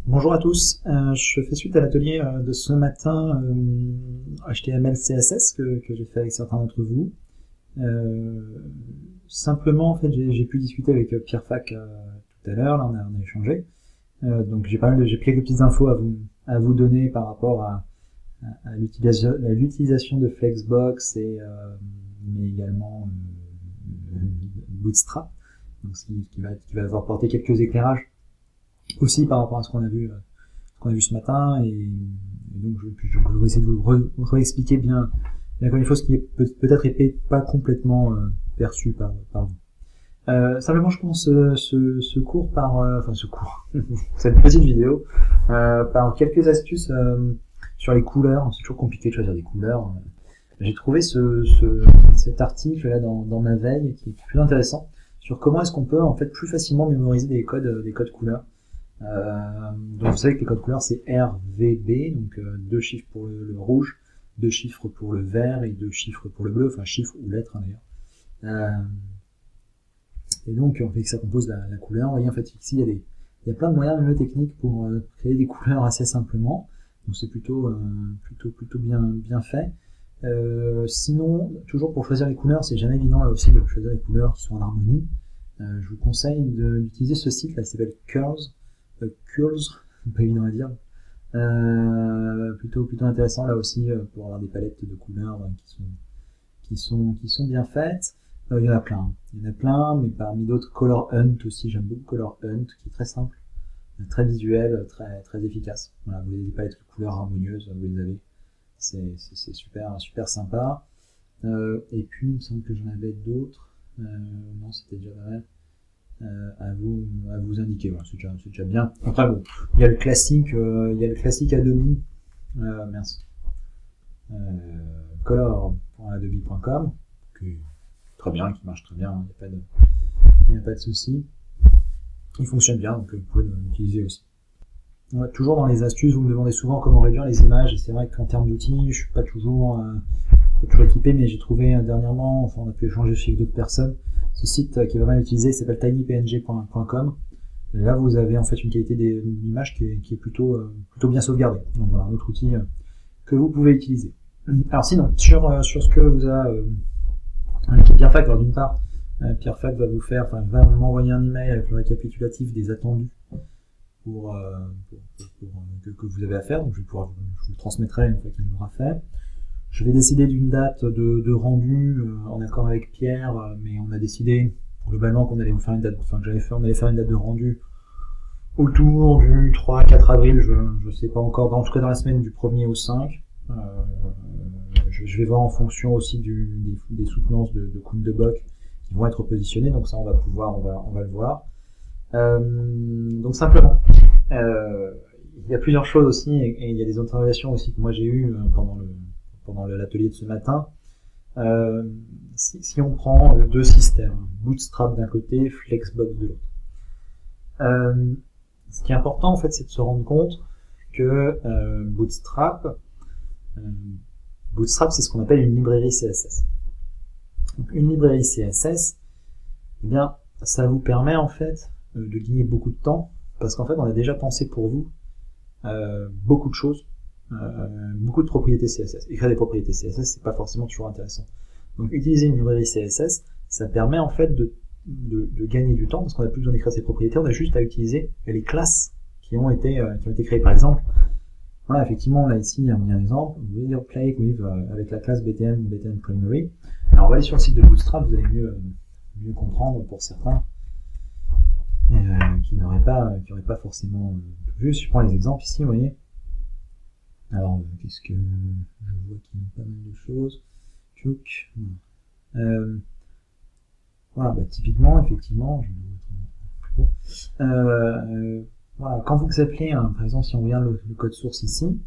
Bonjour à tous, je fais suite à l'atelier de ce matin HTML CSS que j'ai fait avec certains d'entre vous. Simplement, en fait, j'ai pu discuter avec Pierre Fac tout à l'heure, là on a échangé. Donc j'ai quelques petites infos à vous donner par rapport à l'utilisation de Flexbox mais également Bootstrap, donc ce qui va avoir apporté quelques éclairages aussi par rapport à ce qu'on a vu ce matin, et donc je vais essayer de vous réexpliquer bien comme il faut, ce qui est peut-être pas complètement perçu par vous. Simplement, je commence ce cours cette petite vidéo par quelques astuces sur les couleurs. C'est toujours compliqué de choisir des couleurs. J'ai trouvé cet article là dans ma veille qui est plus intéressant sur comment est-ce qu'on peut en fait plus facilement mémoriser des codes couleurs. Donc vous savez que les codes couleurs c'est RVB, donc 2 chiffres pour le rouge, 2 chiffres pour le vert et 2 chiffres pour le bleu, enfin chiffres ou lettres d'ailleurs. Et donc en fait ça compose la couleur. Vous voyez en fait ici il y a plein de moyens mnémotechniques pour créer des couleurs assez simplement. Donc c'est plutôt bien fait. Sinon, toujours pour choisir les couleurs, c'est jamais évident là aussi de choisir les couleurs qui sont en harmonie. Je vous conseille d'utiliser ce site là qui s'appelle Curls, pas évident à dire. Plutôt intéressant là aussi pour avoir des palettes de couleurs qui sont bien faites. Il y en a plein, mais parmi d'autres, Color Hunt aussi, j'aime beaucoup Color Hunt, qui est très simple, très visuel, très efficace. Voilà, vous avez des palettes de couleurs harmonieuses, vous les avez, c'est super sympa. Et puis il me semble que j'en avais d'autres. Non, c'était déjà vrai. À vous indiquer, voilà, c'est déjà bien. Après bon, il y a le classique Adobe, color.adobe.com, qui très bien, qui marche très bien, il n'y a pas de souci. Il fonctionne bien, donc vous pouvez l'utiliser aussi. Ouais, toujours dans les astuces, vous me demandez souvent comment réduire les images, et c'est vrai qu'en termes d'outils, je suis pas toujours équipé, mais j'ai trouvé dernièrement, enfin on a pu échanger aussi avec d'autres personnes, ce site qui est vraiment utilisé, il s'appelle tinypng.com. Et là vous avez en fait une qualité d'image qui est plutôt bien sauvegardée. Donc voilà, un autre outil que vous pouvez utiliser. Alors sinon, sur ce que vous a indiqué Pierre Fac, alors d'une part, Pierre Fac va m'envoyer un email avec le récapitulatif des attendus que vous avez à faire, donc je vous le transmettrai une fois qu'il l'aura fait. Je vais décider d'une date de rendu en accord avec Pierre, mais on a décidé globalement qu'on allait faire une date, on allait faire une date de rendu autour du 3-4 avril, je sais pas encore, en tout cas dans la semaine du 1er au 5. Je vais voir en fonction aussi des soutenances de Kundebock qui vont être positionnés, donc ça on va le voir. Donc simplement, il y a plusieurs choses aussi, et il y a des observations aussi que moi j'ai eues pendant l'atelier de ce matin. Si on prend deux systèmes, Bootstrap d'un côté, Flexbox de l'autre, ce qui est important en fait, c'est de se rendre compte que Bootstrap c'est ce qu'on appelle une librairie CSS. Donc, une librairie CSS, eh bien, ça vous permet en fait de gagner beaucoup de temps, parce qu'en fait on a déjà pensé pour vous beaucoup de choses, beaucoup de propriétés CSS. Écrire des propriétés CSS, c'est pas forcément toujours intéressant. Donc utiliser une librairie CSS, ça permet en fait de gagner du temps, parce qu'on n'a plus besoin d'écrire ces propriétés, on a juste à utiliser les classes qui ont été créées. Par exemple, voilà, effectivement, là ici, il y a un exemple, vous voulez dire play with avec la classe BTN Primary. Alors on va aller sur le site de Bootstrap, vous allez mieux comprendre pour certains qui n'auraient pas forcément vu. Si je prends les exemples ici, vous voyez. Alors, qu'est-ce que je vois qu'il y a pas mal de choses. Voilà, typiquement, effectivement, je vais vous voilà, quand vous appelez, par exemple, si on regarde le code source ici,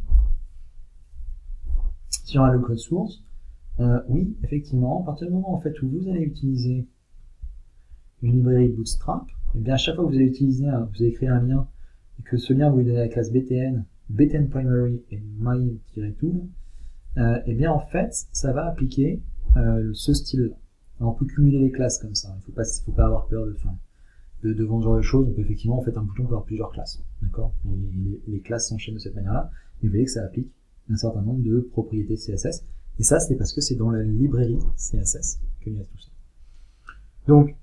si on a le code source, oui, effectivement, à partir du moment en fait où vous allez utiliser une librairie Bootstrap, et bien à chaque fois que vous allez vous allez créer un lien, et que ce lien vous lui donnez la classe BTN Primary et my-tool, et bien en fait, ça va appliquer ce style-là. On peut cumuler les classes comme ça, il faut pas avoir peur de devant ce genre de choses, on peut effectivement, en fait, un bouton peut avoir plusieurs classes, d'accord? Et les classes s'enchaînent de cette manière-là, et vous voyez que ça applique un certain nombre de propriétés CSS, et ça, c'est parce que c'est dans la librairie CSS qu'il y a tout ça. Donc,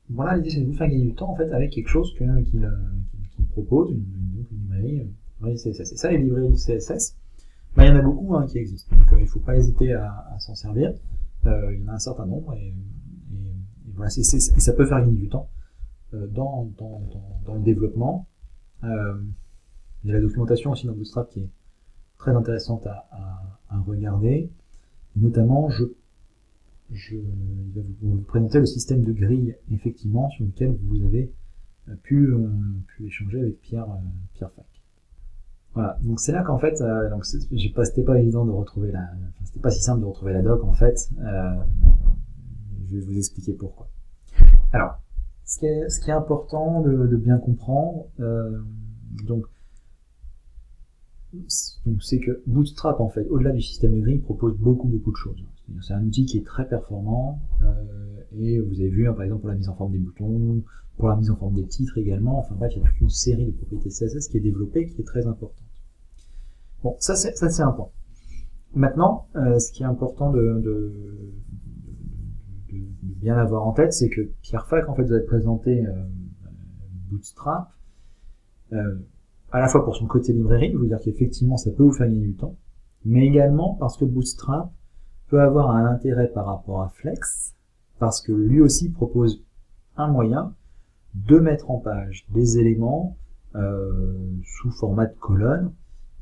voilà, l'idée, c'est de vous faire gagner du temps, en fait, avec quelque chose qu'il propose, une librairie CSS. Et ça, les librairies CSS, il y en a beaucoup qui existent, donc il ne faut pas hésiter à s'en servir. Il y en a un certain nombre, et voilà, et ça peut faire gagner du temps dans le développement. Il y a la documentation aussi dans Bootstrap qui est très intéressante à regarder. Et notamment, je vais vous présenter le système de grille, effectivement, sur lequel vous avez pu échanger avec Pierre Fac. Voilà, donc c'est là qu'en fait, c'était pas évident de retrouver c'était pas si simple de retrouver la doc en fait. Je vais vous expliquer pourquoi. Alors, ce qui est important de bien comprendre, donc c'est que Bootstrap en fait, au-delà du système de grille, propose beaucoup de choses. C'est un outil qui est très performant, et vous avez vu par exemple pour la mise en forme des boutons, pour la mise en forme des titres également. Enfin bref, il y a toute une série de propriétés CSS qui est développée, qui est très importante. Bon, ça c'est un point. Maintenant, ce qui est important de bien avoir en tête, c'est que Pierre Fac en fait vous a présenté Bootstrap à la fois pour son côté librairie, vous dire qu'effectivement ça peut vous faire gagner du temps, mais également parce que Bootstrap peut avoir un intérêt par rapport à Flex, parce que lui aussi propose un moyen de mettre en page des éléments sous format de colonne,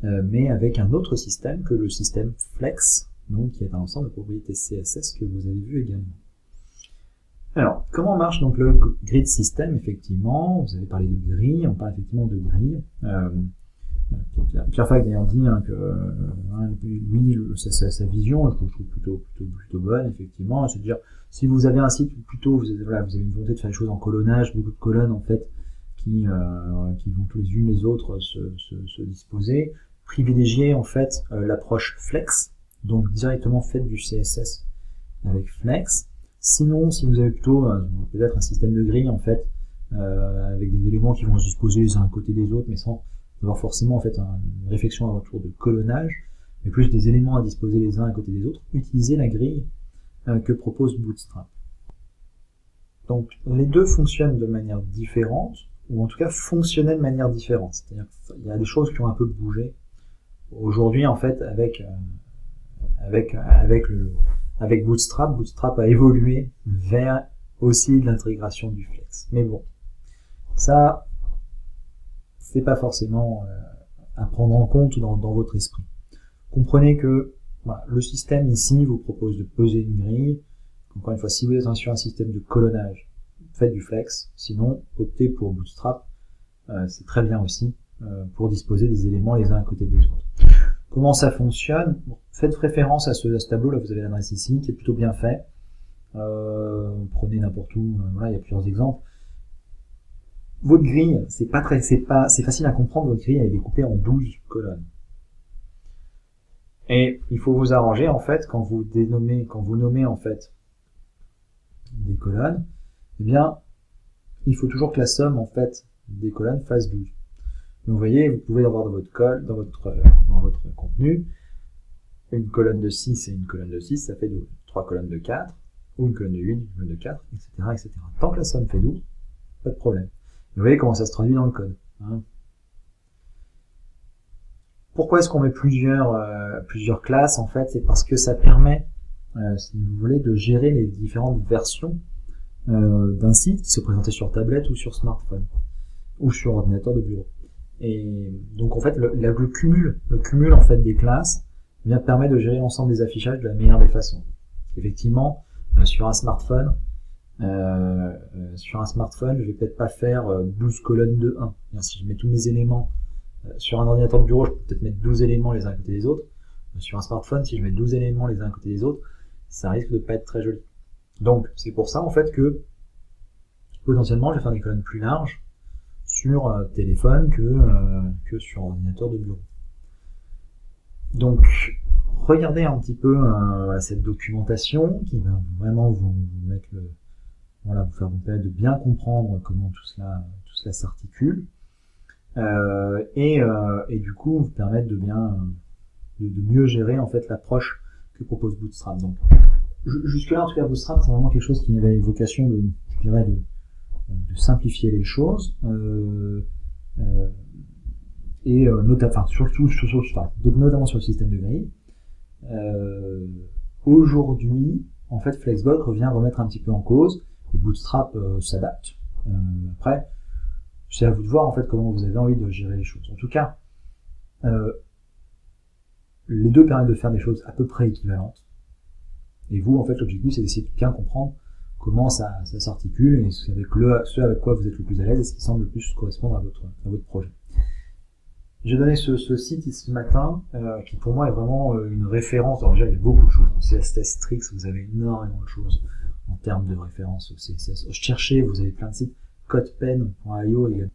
mais avec un autre système que le système Flex, donc qui est un ensemble de propriétés CSS que vous avez vu également. Alors, comment marche donc le grid system? Effectivement, vous avez parlé de grille, on parle effectivement de grille. Pierre Fac d'ailleurs dit que lui, sa vision, je trouve plutôt bonne, effectivement, c'est de dire, si vous avez un site plutôt, vous avez une volonté de faire les choses en colonnage, beaucoup de colonnes en fait, qui vont tous les unes les autres se disposer, privilégier en fait l'approche Flex, donc directement faite du CSS avec Flex. Sinon, si vous avez plutôt peut-être un système de grille en fait, avec des éléments qui vont se disposer les uns à côté des autres, mais sans avoir forcément en fait une réflexion autour de colonnage, mais plus des éléments à disposer les uns à côté des autres, utilisez la grille que propose Bootstrap. Donc les deux fonctionnent de manière différente, ou en tout cas fonctionnaient de manière différente. C'est-à-dire qu'il y a des choses qui ont un peu bougé aujourd'hui en fait avec Bootstrap. Bootstrap a évolué vers aussi de l'intégration du Flex. Mais bon, ça c'est pas forcément à prendre en compte dans votre esprit. Comprenez que voilà, le système ici vous propose de peser une grille. Encore une fois, si vous êtes sur un système de colonnage, faites du Flex. Sinon, optez pour Bootstrap. C'est très bien aussi pour disposer des éléments les uns à côté des autres. Comment ça fonctionne? Bon, faites référence à ce tableau, là vous avez l'adresse ici, qui est plutôt bien fait. Prenez n'importe où, voilà, il y a plusieurs exemples. Votre grille, c'est facile à comprendre, votre grille elle est découpée en 12 colonnes. Et il faut vous arranger en fait quand vous nommez en fait des colonnes, eh bien il faut toujours que la somme en fait des colonnes fasse 12. Donc vous voyez, vous pouvez avoir dans votre contenu une colonne de 6 et une colonne de 6, ça fait 12. 3 colonnes de 4, ou une colonne de 8, une colonne de 4, etc. Tant que la somme fait 12, pas de problème. Vous voyez comment ça se traduit dans le code. Pourquoi est-ce qu'on met plusieurs classes? En fait, c'est parce que ça permet, si vous voulez, de gérer les différentes versions d'un site qui se présentait sur tablette ou sur smartphone, ou sur ordinateur de bureau. Et donc en fait, le cumul en fait des classes permet de gérer l'ensemble des affichages de la meilleure des façons. Effectivement, sur un smartphone, je vais peut-être pas faire 12 colonnes de 1. Si je mets tous mes éléments sur un ordinateur de bureau, je peux peut-être mettre 12 éléments les uns à côté des autres. Sur un smartphone, si je mets 12 éléments les uns à côté des autres, ça risque de pas être très joli. Donc, c'est pour ça, en fait, que potentiellement, je vais faire des colonnes plus larges sur téléphone que sur ordinateur de bureau. Donc, regardez un petit peu cette documentation qui va vraiment vous mettre voilà, vous permettre de bien comprendre comment tout cela s'articule, et du coup vous permettre de mieux gérer en fait l'approche que propose Bootstrap. Donc jusque-là, en tout cas, Bootstrap, c'est vraiment quelque chose qui avait vocation je dirais, de simplifier les choses, notamment sur le système de grille. Aujourd'hui, en fait, Flexbox revient remettre un petit peu en cause, et Bootstrap s'adapte. Après, c'est à vous de voir en fait comment vous avez envie de gérer les choses. En tout cas, les deux permettent de faire des choses à peu près équivalentes. Et vous, en fait, l'objectif, c'est d'essayer de bien comprendre comment ça s'articule et ce avec quoi vous êtes le plus à l'aise et ce qui semble le plus correspondre à votre projet. J'ai donné ce site ce matin, qui pour moi est vraiment une référence. Alors déjà, il y a beaucoup de choses. En CSS Tricks, vous avez énormément de choses en termes de références au CSS. Cherchez, vous avez plein de sites. Codepen.io également.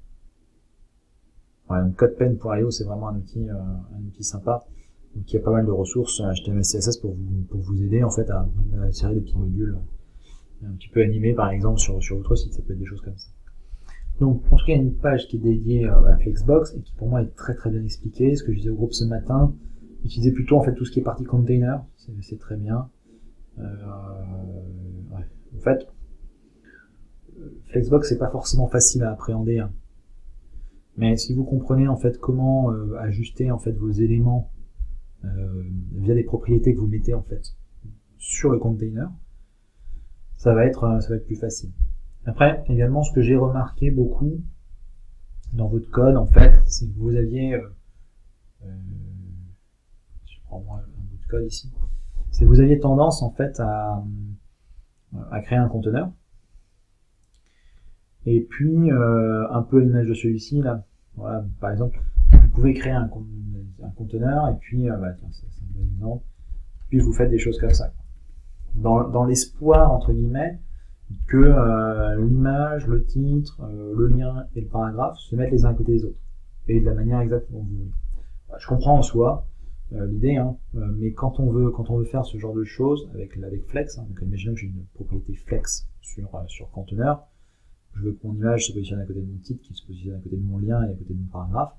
Ouais, Codepen.io, c'est vraiment un outil sympa. Donc il y a pas mal de ressources HTML, CSS pour vous aider en fait à insérer des petits modules un petit peu animés par exemple sur votre site. Ça peut être des choses comme ça. Donc en tout cas, il y a une page qui est dédiée à Flexbox et qui pour moi est très très bien expliquée. Ce que je disais au groupe ce matin, utilisez plutôt en fait tout ce qui est partie container, c'est très bien. Ouais. En fait, Flexbox c'est pas forcément facile à appréhender, hein. Mais si vous comprenez en fait comment ajuster en fait vos éléments via des propriétés que vous mettez en fait sur le container, ça va être plus facile. Après, également, ce que j'ai remarqué beaucoup dans votre code, en fait, c'est que vous aviez, je prends moi un bout de code ici, c'est que vous aviez tendance en fait à créer un conteneur, et puis un peu à l'image de celui-ci là, voilà, par exemple, vous pouvez créer un conteneur et puis, tiens, c'est un bon exemple, puis vous faites des choses comme ça, dans l'espoir entre guillemets que l'image, le titre, le lien et le paragraphe se mettent les uns à côté des autres et de la manière exacte dont vous voulez. Je comprends en soi l'idée, hein, mais quand on veut faire ce genre de choses avec Flex, hein, donc imaginons que j'ai une propriété Flex sur conteneur, je veux que mon image se positionne à côté de mon titre, qui se positionne à côté de mon lien et à côté de mon paragraphe.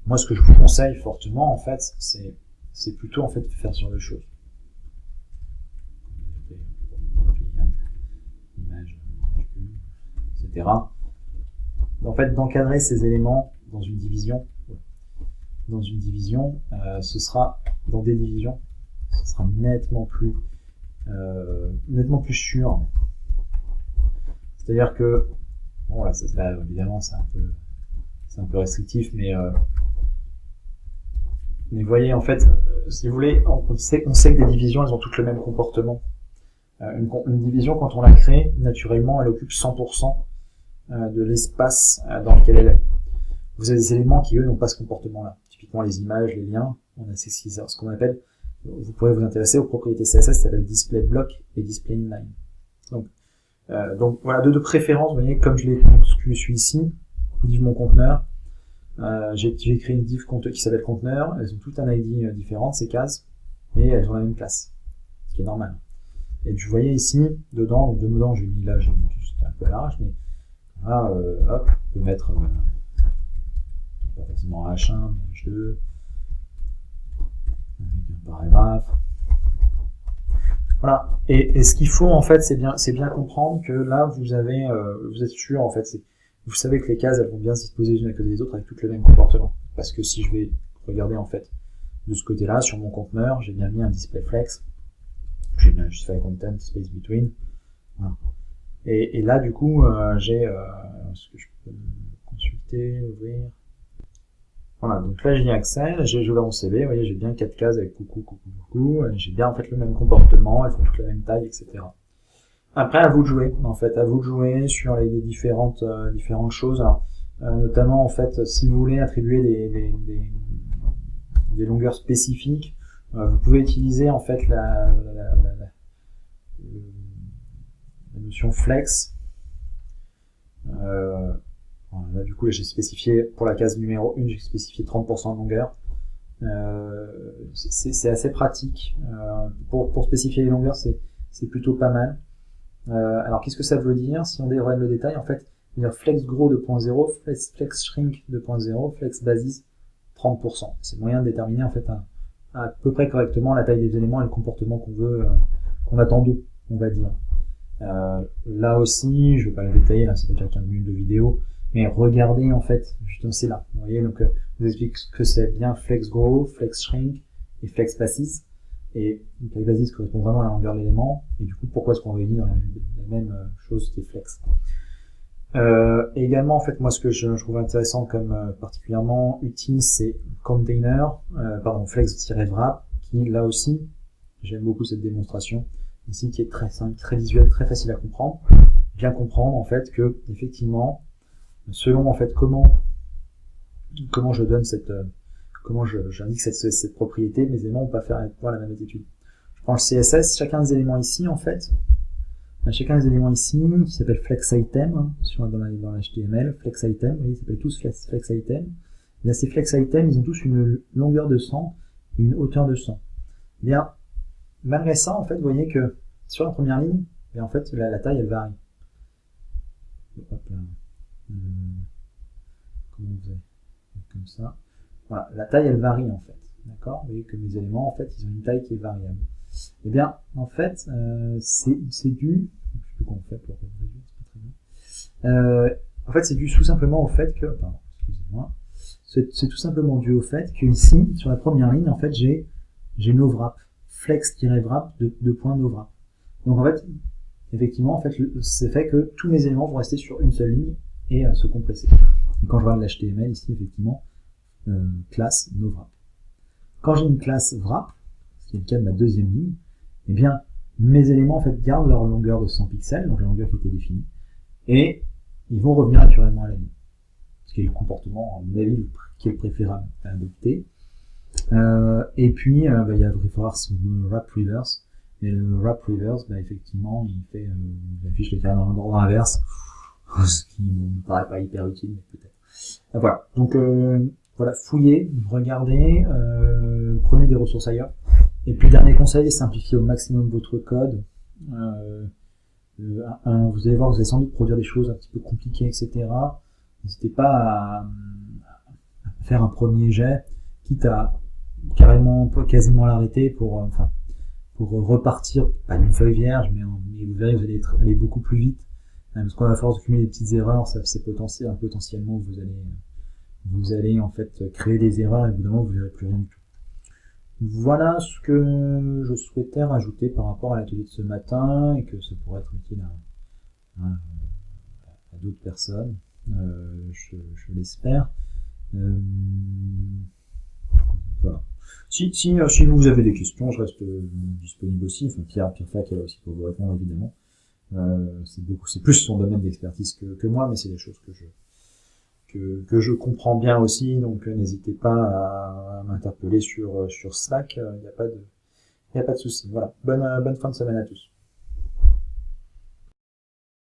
Moi, ce que je vous conseille fortement, en fait, c'est plutôt en fait de faire ce genre de choses. Image, etc. En fait, d'encadrer ces éléments dans une division. Ce sera dans des divisions, ce sera nettement plus sûr. C'est-à-dire que bon, là, évidemment, c'est un peu restrictif, mais vous voyez, en fait, si vous voulez, on sait que des divisions, elles ont toutes le même comportement. Une division, quand on la crée, naturellement, elle occupe 100% de l'espace dans lequel elle est. Vous avez des éléments qui, eux, n'ont pas ce comportement-là. Typiquement, les images, les liens, on a ce qu'on appelle, vous pourrez vous intéresser aux propriétés CSS, ça s'appelle display block et display inline. Donc voilà, de préférence, vous voyez, comme je suis ici, div mon conteneur, j'ai créé une div qui s'appelle conteneur, elles ont toutes un ID différent, ces cases, et elles ont la même classe, ce qui est normal. Et vous voyez ici, dedans, j'ai mis c'était un peu à l'arrache, mais là, hop, on peut mettre, pas forcément H1, mais H2, avec un paragraphe. Voilà. Et ce qu'il faut, en fait, c'est bien comprendre que là, vous êtes sûr, en fait, vous savez que les cases, elles vont bien se disposer les unes à côté des autres avec toutes le même comportement. Parce que si je vais regarder, en fait, de ce côté-là, sur mon conteneur, j'ai bien mis un display flex. J'ai bien juste fait content space between. Voilà. Et là, du coup, j'ai, ce que je peux consulter, ouvrir. Voilà, donc là j'y ai accès, j'ai joué mon CV, vous voyez, j'ai bien 4 cases avec coucou, j'ai bien en fait le même comportement, elles font toutes la même taille, etc. Après, à vous de jouer, en fait, à vous de jouer sur les différentes choses. Alors, notamment, en fait, si vous voulez attribuer des longueurs spécifiques, vous pouvez utiliser en fait la notion flex. Là, du coup, j'ai spécifié pour la case numéro 1, j'ai spécifié 30% de longueur. C'est assez pratique. Pour spécifier les longueurs, c'est plutôt pas mal. Alors qu'est-ce que ça veut dire? Si on regarde le détail, en fait, il veut dire flex grow 2.0, flex shrink 2.0, flex basis 30%. C'est le moyen de déterminer en fait à peu près correctement la taille des éléments et le comportement qu'on veut, qu'on attend d'eux, on va dire. Là aussi, je vais pas le détailler, là c'est déjà 15 minutes de vidéo, mais regardez en fait, justement c'est là. Vous voyez, donc je vous explique ce que c'est bien flex grow, flex shrink et flex basis. Et flex basis correspond vraiment à la longueur de l'élément, et du coup pourquoi est-ce qu'on réunit dans la même chose qui est flex. Et également en fait moi ce que je trouve intéressant comme particulièrement utile c'est container, flex-wrap, qui là aussi j'aime beaucoup cette démonstration ici qui est très simple, très visuelle, très facile à comprendre. Bien comprendre en fait que effectivement selon en fait comment je donne comment j'indique cette propriété, mes éléments vont pas faire la même attitude. Je prends le CSS, chacun des éléments ici en fait, chacun des éléments ici qui s'appelle flex item dans l'HTML, flex item, vous voyez, ils s'appellent tous flex item. Et bien ces flex items, ils ont tous une longueur de 100 et une hauteur de 100. Et bien malgré ça en fait, vous voyez que sur la première ligne, et en fait la taille elle varie. Hop là. Comment vous avez comme ça. Voilà, la taille elle varie en fait, d'accord. Vous voyez que mes éléments en fait ils ont une taille qui est variable. Et bien en fait c'est dû, je sais plus comment on fait pour réduire, c'est pas très bien. En fait c'est dû tout simplement au fait que, pardon, excusez-moi, c'est tout simplement dû au fait que ici sur la première ligne en fait j'ai no-wrap, flex-wrap de point no-wrap. Donc en fait effectivement en fait c'est fait que tous mes éléments vont rester sur une seule ligne et se compresser. Et quand je regarde l'HTML ici effectivement classe no-wrap. Quand j'ai une classe wrap, ce qui est le cas de ma deuxième ligne, eh bien, mes éléments en fait gardent leur longueur de 100 pixels, donc la longueur qui était définie, et ils vont revenir naturellement à la ligne. Ce qui est le comportement, à mon avis, qui est le préférable à adopter. Et puis, il va y falloir ce wrap reverse. Et le wrap reverse, effectivement, il affiche les carrés dans l'ordre inverse, ce qui ne me paraît pas hyper utile, mais peut-être. Voilà. Donc, voilà, fouillez, regardez, prenez des ressources ailleurs. Et puis dernier conseil, simplifiez au maximum votre code. Vous allez voir, vous allez sans doute produire des choses un petit peu compliquées, etc. N'hésitez pas à faire un premier jet, quitte à quasiment l'arrêter pour repartir, pas d'une feuille vierge, mais vous verrez, vous allez aller beaucoup plus vite. Parce qu'à force de cumuler des petites erreurs, c'est potentiellement vous allez en fait créer des erreurs et évidemment vous verrez plus rien du tout. Voilà ce que je souhaitais rajouter par rapport à l'atelier de ce matin et que ça pourrait être utile à d'autres personnes, je l'espère. Voilà. Si vous avez des questions, je reste disponible aussi. Enfin, Pierre Fac est là aussi pour vous répondre évidemment. C'est plus son domaine d'expertise que moi, mais c'est des choses que je comprends bien aussi, donc n'hésitez pas à m'interpeller sur Slack, il n'y a pas de souci. Voilà, bonne fin de semaine à tous.